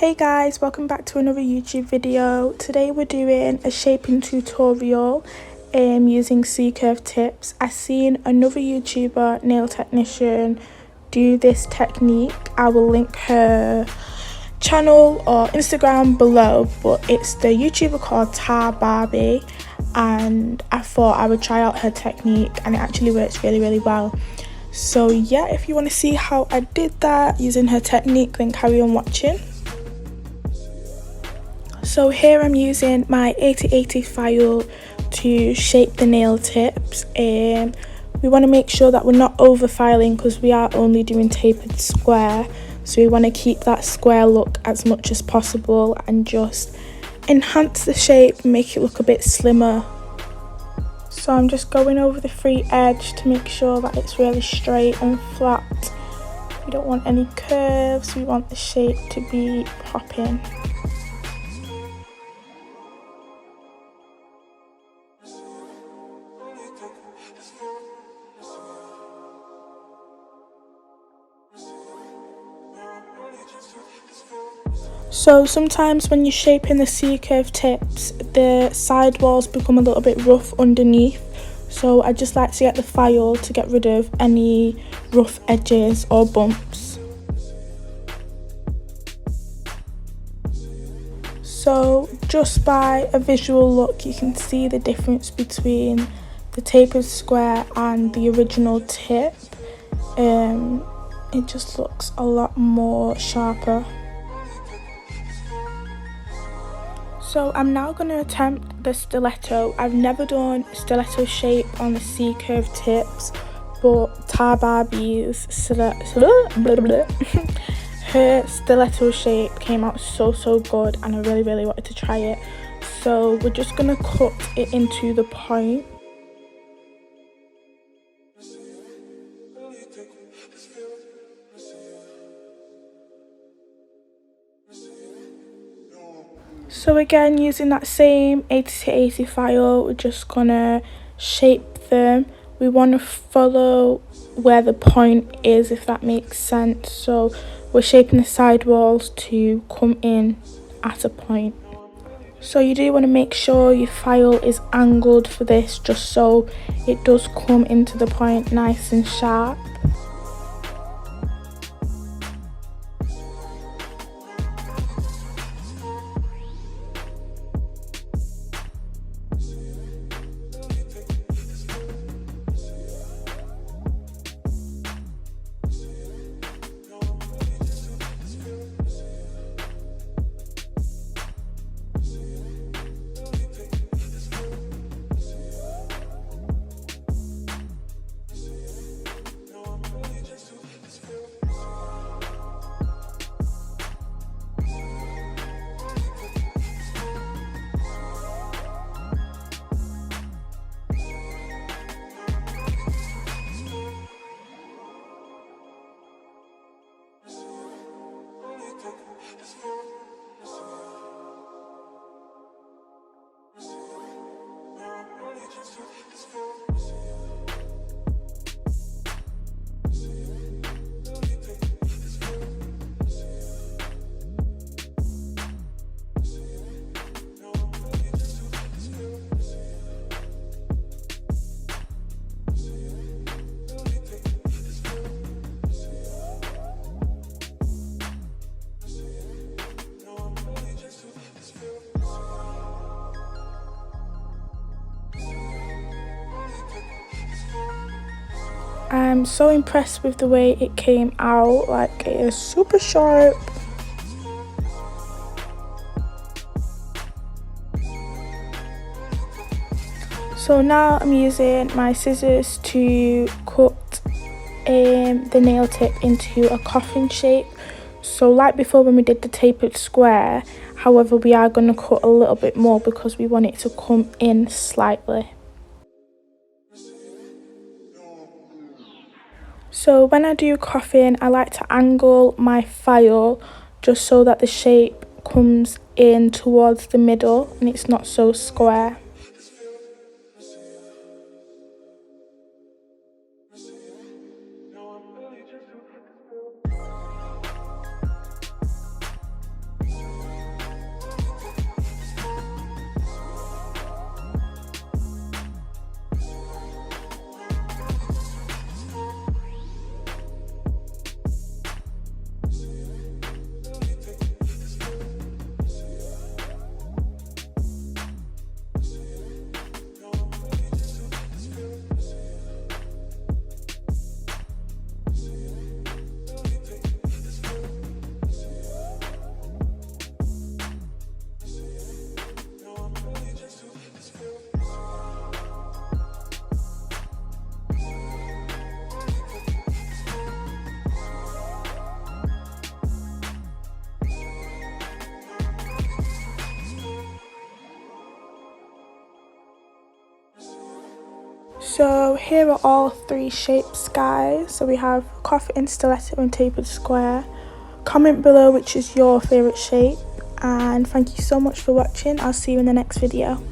Hey guys, welcome back to another YouTube video. Today we're doing a shaping tutorial using C-curve tips. I seen another YouTuber, nail technician, do this technique. I will link her channel or Instagram below, but it's the YouTuber called Barbie, and I thought I would try out her technique and it actually works really well. So yeah, if you want to see how I did that using her technique, then carry on watching. So here I'm using my 8080 file to shape the nail tips. We want to make sure that we're not over filing because we are only doing tapered square, so we want to keep that square look as much as possible and just enhance the shape and make it look a bit slimmer. So I'm just going over the free edge to make sure that it's really straight and flat. We don't want any curves, we want the shape to be popping. So sometimes when you're shaping the C-curve tips, the side walls become a little bit rough underneath. So I just like to get the file to get rid of any rough edges or bumps. So just by a visual look, you can see the difference between the tapered square and the original tip. It just looks a lot more sharper. So I'm now going to attempt the stiletto. I've never done a stiletto shape on the C-curve tips, but Barbie's her stiletto shape came out so good, and I really wanted to try it. So we're just going to cut it into the point. So again, using that same 8080 file, we're just gonna shape them. We want to follow where the point is, if that makes sense. So we're shaping the side walls to come in at a point. So you do want to make sure your file is angled for this, just so it does come into the point nice and sharp. I'm so impressed with the way it came out, like it is super sharp. So now I'm using my scissors to cut the nail tip into a coffin shape. So like before when we did the tapered square, however we are going to cut a little bit more because we want it to come in slightly. So when I do coffin, I like to angle my file just so that the shape comes in towards the middle and it's not so square. So here are all 3 shapes, guys. So we have Coffin, Stiletto and Tapered Square. Comment below which is your favourite shape, and thank you so much for watching. I'll see you in the next video.